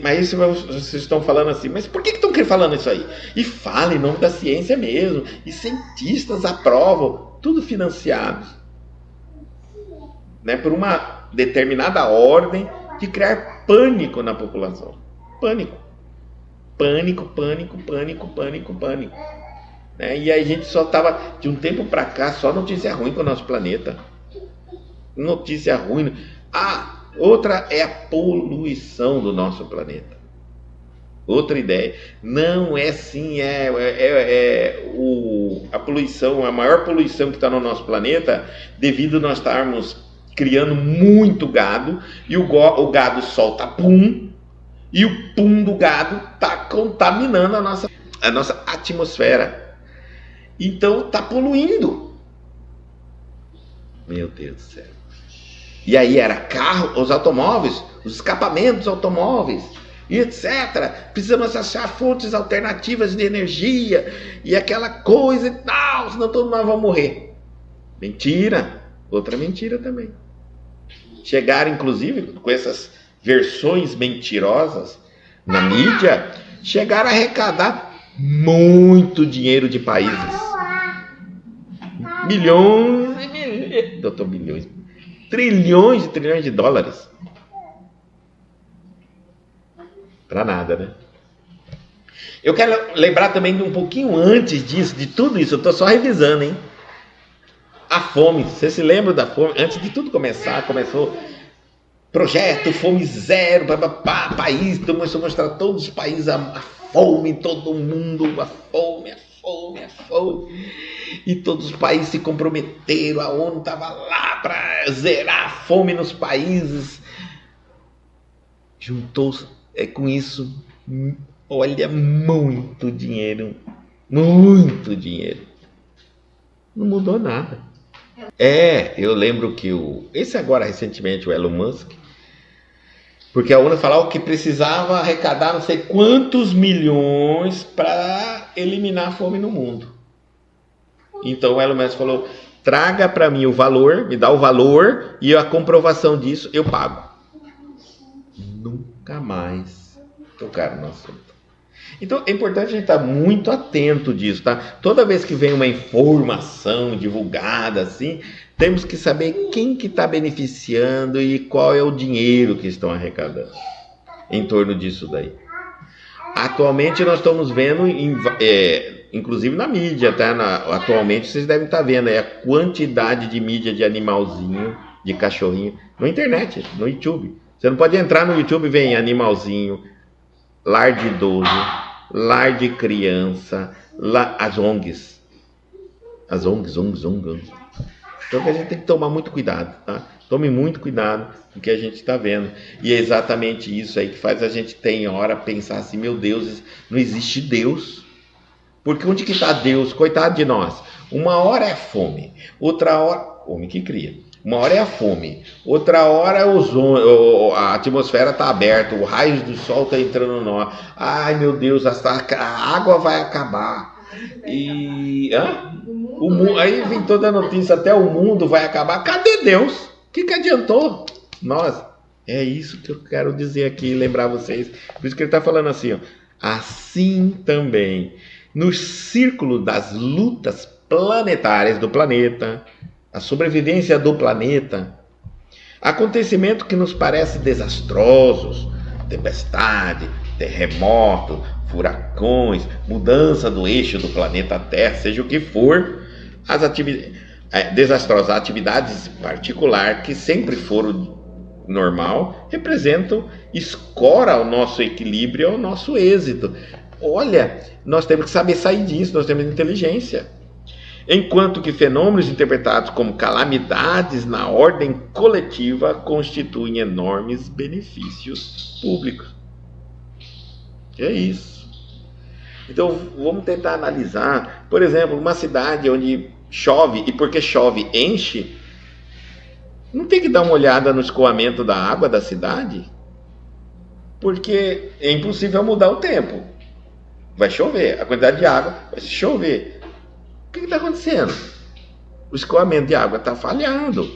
Mas vocês estão falando assim, mas por que estão falando isso aí? E fala em nome da ciência mesmo. E cientistas aprovam, tudo financiado, né, por uma determinada ordem de criar pânico na população. Pânico. Pânico, pânico, pânico, pânico, pânico. né? E aí a gente só estava, de um tempo para cá, só notícia ruim com o nosso planeta. Notícia ruim. Outra é a poluição do nosso planeta. Outra ideia. Não é assim, a poluição, a maior poluição que está no nosso planeta, devido a nós estarmos criando muito gado, e o gado solta pum, e o pum do gado está contaminando a nossa atmosfera. Então está poluindo. Meu Deus do céu. E aí era carro, os automóveis, os escapamentos dos automóveis, e etc. Precisamos achar fontes alternativas de energia e aquela coisa e tal, senão todos nós vamos morrer. Mentira. Outra mentira também. Chegaram, inclusive, com essas versões mentirosas na mídia, chegaram a arrecadar muito dinheiro de países. Milhões e milhões. Doutor, bilhões. Trilhões e trilhões de dólares. Para nada, né? Eu quero lembrar também de um pouquinho antes disso, de tudo isso, eu estou só revisando, hein? A fome, você se lembra da fome? Antes de tudo começar, começou projeto Fome Zero, país, começou a mostrar todos os países a fome, todo mundo, a fome. E todos os países se comprometeram, a ONU estava lá para zerar a fome nos países. Juntou-se com isso, olha, muito dinheiro. Não mudou nada. Eu lembro que esse agora recentemente, o Elon Musk, porque a ONU falava que precisava arrecadar não sei quantos milhões para eliminar a fome no mundo. Então o Elon Musk falou, traga para mim o valor, me dá o valor e a comprovação disso eu pago. Nunca mais tocaram no assunto. Então é importante a gente estar muito atento disso, tá? Toda vez que vem uma informação divulgada assim, temos que saber quem que está beneficiando e qual é o dinheiro que estão arrecadando em torno disso daí. Atualmente nós estamos vendo, inclusive na mídia, tá? Atualmente vocês devem estar vendo a quantidade de mídia de animalzinho, de cachorrinho, na internet, no YouTube. Você não pode entrar no YouTube e ver animalzinho, lar de idoso, lar de criança, as ONGs. As ONGs. Então a gente tem que tomar muito cuidado, tá? Tome muito cuidado com o que a gente está vendo. E é exatamente isso aí que faz a gente ter hora pensar assim, meu Deus, não existe Deus. Porque onde que está Deus? Coitado de nós. Uma hora é fome, outra hora... Homem que cria. Uma hora é a fome, outra hora a atmosfera está aberta, o raio do sol está entrando no ar. Ai meu Deus, a água vai acabar. E aí vem toda a notícia, até o mundo vai acabar. Cadê Deus? O que adiantou? É isso que eu quero dizer aqui, lembrar vocês. Por isso que ele está falando assim, ó. Assim também, no círculo das lutas planetárias do planeta, a sobrevivência do planeta, acontecimento que nos parece desastrosos, tempestade, terremoto, furacões, mudança do eixo do planeta Terra, seja o que for, desastrosas atividades particular que sempre foram normal, representam, escora ao nosso equilíbrio, ao nosso êxito. Olha, nós temos que saber sair disso, nós temos inteligência. Enquanto que fenômenos interpretados como calamidades na ordem coletiva constituem enormes benefícios públicos. É isso. Então vamos tentar analisar, por exemplo, uma cidade onde chove, e porque chove enche, não tem que dar uma olhada no escoamento da água da cidade? Porque é impossível mudar o tempo. Vai chover, a quantidade de água vai chover. O que está acontecendo? O escoamento de água está falhando.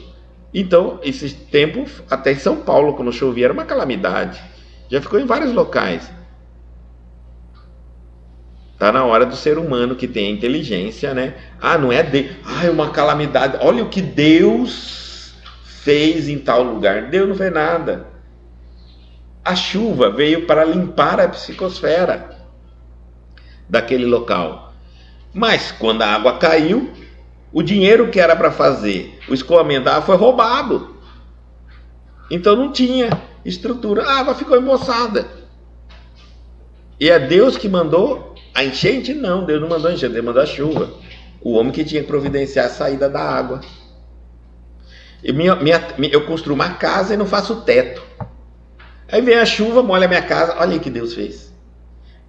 Então, esse tempo, até em São Paulo, quando chovia, era uma calamidade. Já ficou em vários locais. Está na hora do ser humano que tem a inteligência, né? Não é é uma calamidade. Olha o que Deus fez em tal lugar. Deus não fez nada. A chuva veio para limpar a psicosfera daquele local. Mas quando a água caiu, o dinheiro que era para fazer o escoamento da água foi roubado. Então não tinha estrutura. A água ficou emboçada. E é Deus que mandou a enchente? Não, Deus não mandou a enchente, Deus mandou a chuva. O homem que tinha que providenciar a saída da água. Eu construo uma casa e não faço teto. Aí vem a chuva, molha a minha casa. Olha aí que Deus fez.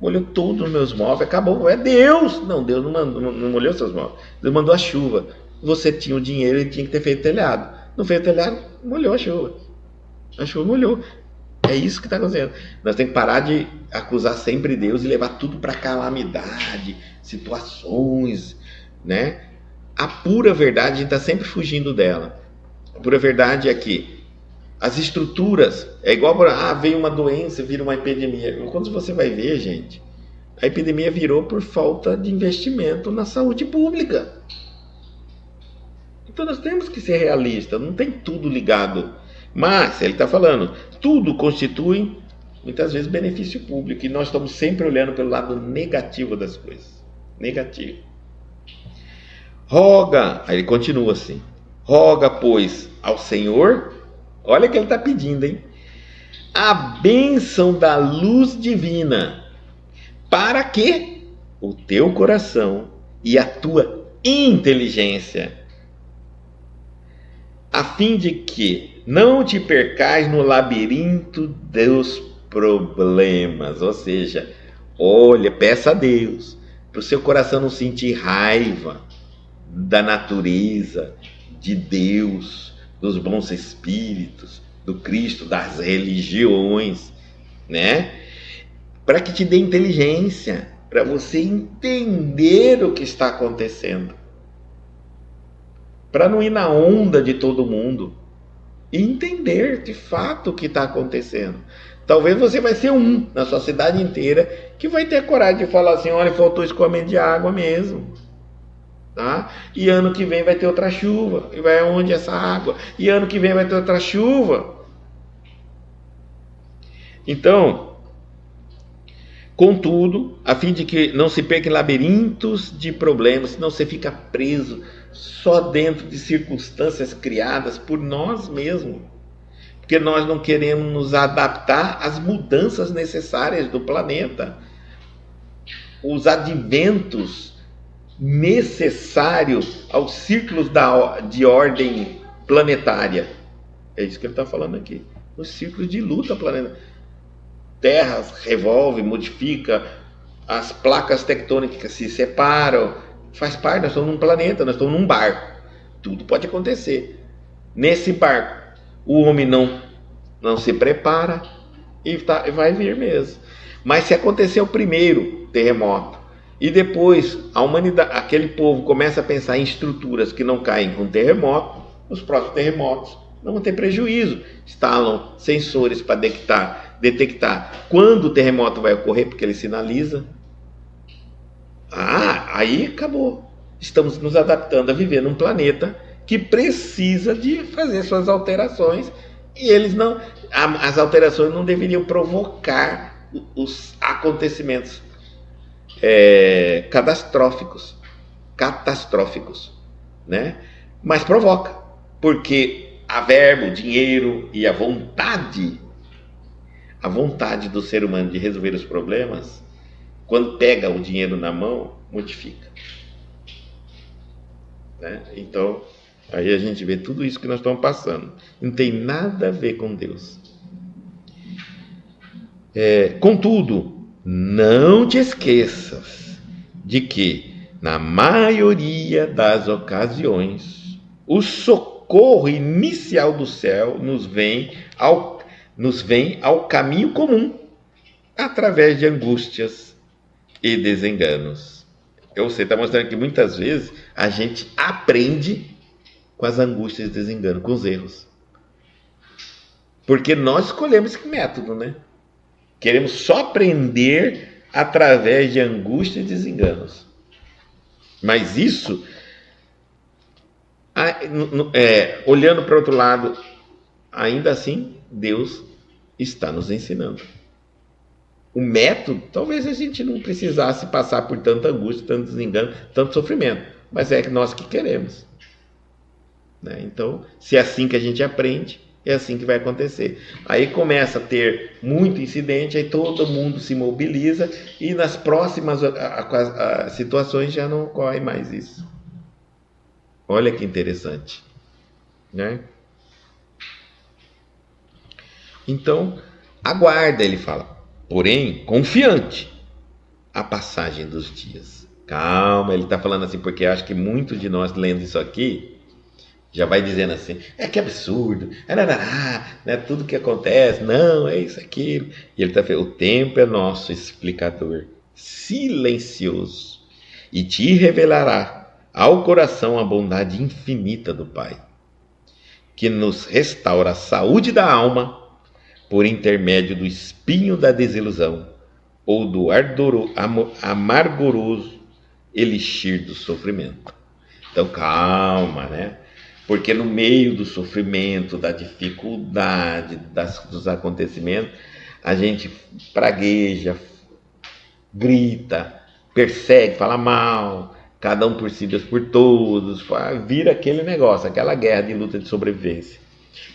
Molhou tudo os meus móveis, acabou. É Deus. Não, Deus não molhou seus móveis. Deus mandou a chuva. Você tinha o dinheiro e tinha que ter feito telhado. Não fez o telhado, molhou a chuva. A chuva molhou. É isso que está acontecendo. Nós temos que parar de acusar sempre Deus e levar tudo para calamidade, situações, né? A pura verdade, a gente está sempre fugindo dela. A pura verdade é que as estruturas, é igual, veio uma doença, vira uma epidemia. Quando você vai ver, gente, a epidemia virou por falta de investimento na saúde pública. Então nós temos que ser realistas, não tem tudo ligado. Mas, ele está falando, tudo constitui, muitas vezes, benefício público. E nós estamos sempre olhando pelo lado negativo das coisas. Negativo. Roga, aí ele continua assim, roga, pois, ao Senhor, olha o que ele está pedindo, hein? A bênção da luz divina, para que o teu coração e a tua inteligência, a fim de que não te percais no labirinto dos problemas. Ou seja, olha, peça a Deus, para o seu coração não sentir raiva da natureza, de Deus, dos bons espíritos, do Cristo, das religiões, né? Para que te dê inteligência, para você entender o que está acontecendo. Para não ir na onda de todo mundo e entender de fato o que está acontecendo. Talvez você vai ser um na sua cidade inteira que vai ter coragem de falar assim, olha, faltou escoamento de água mesmo. Tá? E ano que vem vai ter outra chuva. E vai aonde essa água? E ano que vem vai ter outra chuva. Então, contudo, a fim de que não se perca em labirintos de problemas, senão você fica preso só dentro de circunstâncias criadas por nós mesmos. Porque nós não queremos nos adaptar às mudanças necessárias do planeta. Os adventos necessários aos ciclos de ordem planetária. É isso que ele está falando aqui. Os ciclos de luta planetária. Terra revolve, modifica, as placas tectônicas se separam. Faz parte, nós estamos num planeta, nós estamos num barco. Tudo pode acontecer. Nesse barco, o homem não se prepara e vai vir mesmo. Mas se acontecer o primeiro terremoto e depois a humanidade, aquele povo começa a pensar em estruturas que não caem com terremoto, os próximos terremotos não vão ter prejuízo. Instalam sensores para detectar quando o terremoto vai ocorrer, porque ele sinaliza. Aí acabou. Estamos nos adaptando a viver num planeta que precisa de fazer suas alterações e eles não, as alterações não deveriam provocar os acontecimentos catastróficos, né? Mas provoca, porque a verba, o dinheiro e a vontade do ser humano de resolver os problemas, quando pega o dinheiro na mão, modifica, né? Então, aí a gente vê tudo isso que nós estamos passando. Não tem nada a ver com Deus. Contudo, não te esqueças de que, na maioria das ocasiões, o socorro inicial do céu nos vem ao caminho comum, através de angústias e desenganos. Você está mostrando que muitas vezes a gente aprende com as angústias e desenganos, com os erros. Porque nós escolhemos esse método, né? Queremos só aprender através de angústia e desenganos. Mas isso, olhando para o outro lado, ainda assim, Deus está nos ensinando. o método, talvez a gente não precisasse passar por tanta angústia, tanto desengano, tanto sofrimento, mas é nós que queremos, né? Então, se é assim que a gente aprende, é assim que vai acontecer. Aí começa a ter muito incidente, aí todo mundo se mobiliza e nas próximas situações já não ocorre mais isso. Olha que interessante, né? Então, aguarda, ele fala, porém, confiante a passagem dos dias. Calma, ele está falando assim, porque acho que muitos de nós lendo isso aqui já vai dizendo assim, que absurdo, né, tudo que acontece, não, é isso, aquilo. E ele está falando, o tempo é nosso explicador, silencioso, e te revelará ao coração a bondade infinita do Pai, que nos restaura a saúde da alma por intermédio do espinho da desilusão ou do amargoroso elixir do sofrimento. Então calma, né? Porque no meio do sofrimento, da dificuldade, dos acontecimentos, a gente pragueja, grita, persegue, fala mal, cada um por si, Deus por todos, vira aquele negócio, aquela guerra de luta de sobrevivência.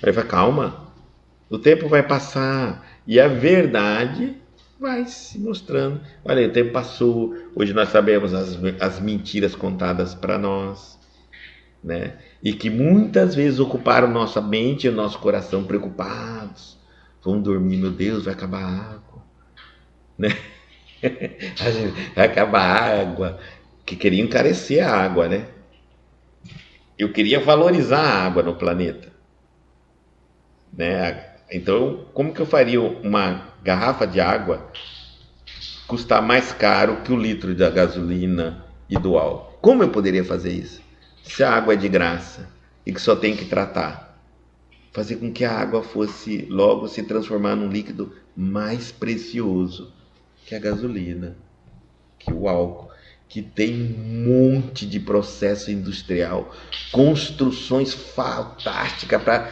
Aí fala, calma, o tempo vai passar e a verdade vai se mostrando. Olha aí, o tempo passou, hoje nós sabemos as mentiras contadas para nós, né? E que muitas vezes ocuparam nossa mente e o nosso coração preocupados. Vamos dormir, meu Deus, vai acabar a água, né? Vai acabar a água, que queria encarecer a água, né? Eu queria valorizar a água no planeta, né? Então, como que eu faria uma garrafa de água custar mais caro que o litro da gasolina e do álcool? Como eu poderia fazer isso? Se a água é de graça e que só tem que tratar, fazer com que a água fosse logo se transformar num líquido mais precioso que a gasolina, que o álcool, que tem um monte de processo industrial, construções fantásticas para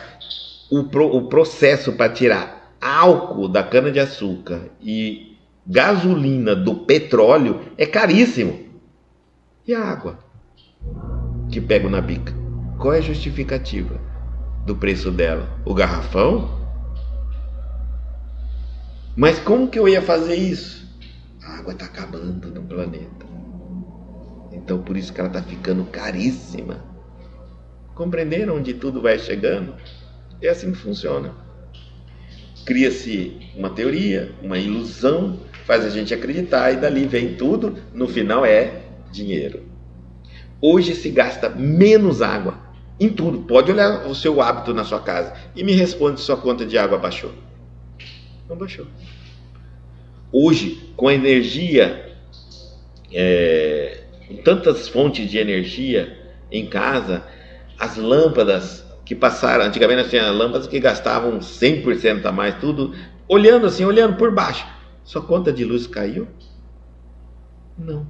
o processo para tirar álcool da cana-de-açúcar e gasolina do petróleo é caríssimo. E a água que pego na bica? Qual é a justificativa do preço dela? O garrafão? Mas como que eu ia fazer isso? A água está acabando no planeta. Então por isso que ela está ficando caríssima. Compreenderam onde tudo vai chegando? É assim que funciona. Cria-se uma teoria, uma ilusão, faz a gente acreditar e dali vem tudo, no final é dinheiro. Hoje se gasta menos água em tudo. Pode olhar o seu hábito na sua casa e me responde se sua conta de água baixou. Não baixou. Hoje, com a energia, com tantas fontes de energia em casa, as lâmpadas que passaram, antigamente nós tínhamos lâmpadas que gastavam 100% a mais, tudo, olhando assim, olhando por baixo. Sua conta de luz caiu? Não.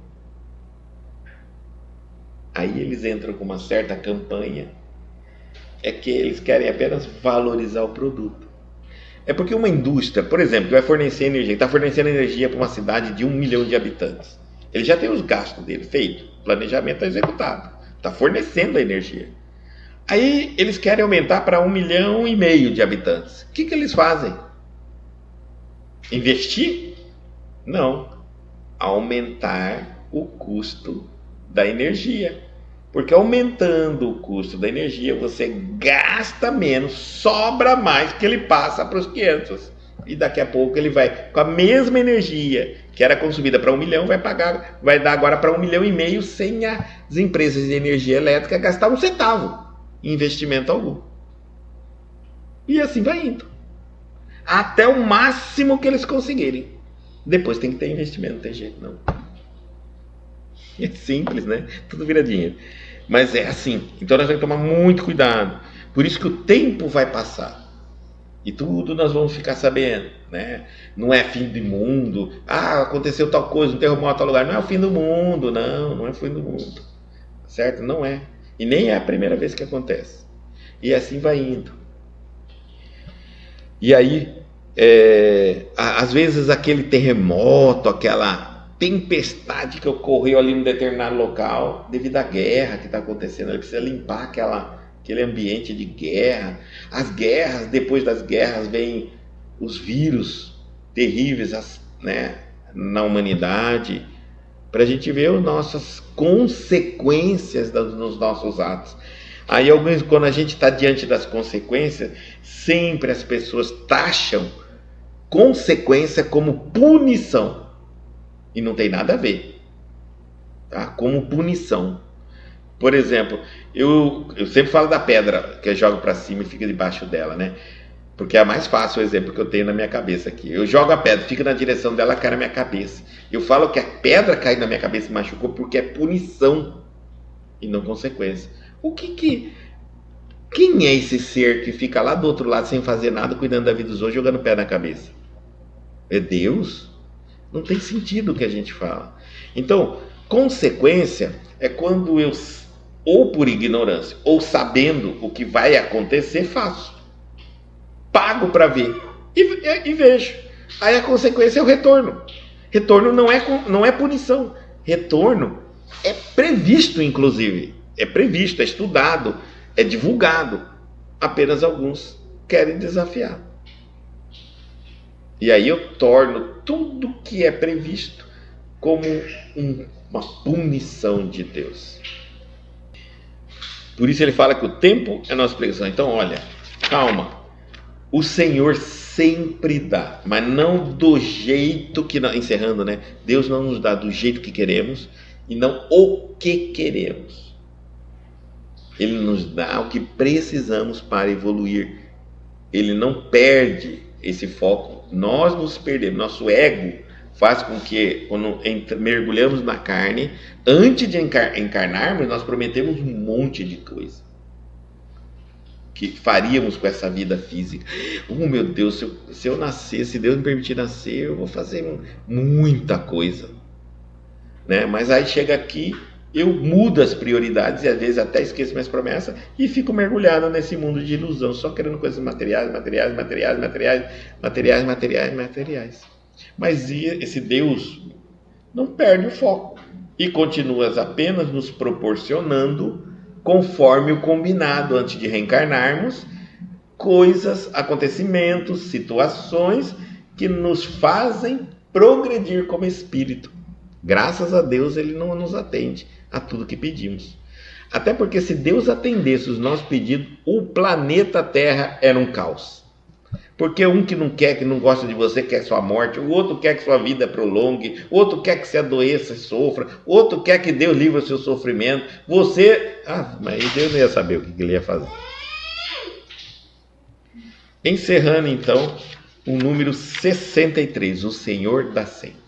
Aí eles entram com uma certa campanha, é que eles querem apenas valorizar o produto. É porque uma indústria, por exemplo, que vai fornecer energia, está fornecendo energia para uma cidade de 1 milhão de habitantes. Ele já tem os gastos dele feito, o planejamento está executado, está fornecendo a energia. Aí eles querem aumentar para 1,5 milhão de habitantes. O que eles fazem? Investir? Não. Aumentar o custo da energia. Porque aumentando o custo da energia, você gasta menos, sobra mais, que ele passa para os 500. E daqui a pouco ele vai, com a mesma energia que era consumida para 1 milhão, vai dar agora para 1,5 milhão, sem as empresas de energia elétrica gastar um centavo em investimento algum. E assim vai indo. Até o máximo que eles conseguirem. Depois tem que ter investimento, não tem jeito não. É simples, né? Tudo vira dinheiro. Mas é assim. Então nós temos que tomar muito cuidado. Por isso que o tempo vai passar. E tudo nós vamos ficar sabendo, né? Não é fim do mundo. Aconteceu tal coisa, um terremoto em tal lugar. Não é o fim do mundo, não. Não é o fim do mundo. Certo? Não é. E nem é a primeira vez que acontece. E assim vai indo. E aí, Às vezes aquele terremoto, aquela tempestade que ocorreu ali em determinado local, devido à guerra que está acontecendo, ele precisa limpar aquele ambiente de guerra. As guerras, depois das guerras, vem os vírus terríveis, né, na humanidade, para a gente ver as nossas consequências dos nossos atos. Aí, quando a gente está diante das consequências, sempre as pessoas taxam consequência como punição, e não tem nada a ver, tá? Como punição. Por exemplo, eu sempre falo da pedra que eu jogo para cima e fica debaixo dela, né? Porque é mais fácil o exemplo que eu tenho na minha cabeça aqui. Eu jogo a pedra, fica na direção dela, cai na minha cabeça. Eu falo que a pedra caiu na minha cabeça e machucou porque é punição e não consequência. Quem é esse ser que fica lá do outro lado sem fazer nada, cuidando da vida dos outros, jogando pé na cabeça? É Deus? Não tem sentido o que a gente fala. Então, consequência é quando eu, ou por ignorância, ou sabendo o que vai acontecer, faço. Pago para ver e vejo. Aí a consequência é o retorno. Retorno não é punição. Retorno é previsto, inclusive. É previsto, é estudado, é divulgado. Apenas alguns querem desafiar. E aí eu torno tudo que é previsto como uma punição de Deus. Por isso ele fala que o tempo é nossa pregação. Então, olha, calma. O Senhor sempre dá, mas não do jeito que... Encerrando, né? Deus não nos dá do jeito que queremos e não o que queremos. Ele nos dá o que precisamos para evoluir. Ele não perde esse foco. Nós nos perdemos. Nosso ego faz com que, quando mergulhamos na carne, antes de encarnarmos, nós prometemos um monte de coisa que faríamos com essa vida física. Oh, meu Deus, se eu nascer, se Deus me permitir nascer, eu vou fazer muita coisa, né? Mas aí chega aqui, eu mudo as prioridades e às vezes até esqueço minhas promessas e fico mergulhado nesse mundo de ilusão, só querendo coisas materiais. Mas esse Deus não perde o foco e continua apenas nos proporcionando, conforme o combinado antes de reencarnarmos, coisas, acontecimentos, situações que nos fazem progredir como espírito. Graças a Deus ele não nos atende a tudo que pedimos. Até porque se Deus atendesse os nossos pedidos, o planeta Terra era um caos. Porque um que não quer, que não gosta de você, quer sua morte, o outro quer que sua vida prolongue, o outro quer que você adoeça e sofra, o outro quer que Deus livre o seu sofrimento. Você... mas Deus não ia saber o que ele ia fazer. Encerrando então o número 63, o Senhor dá sempre.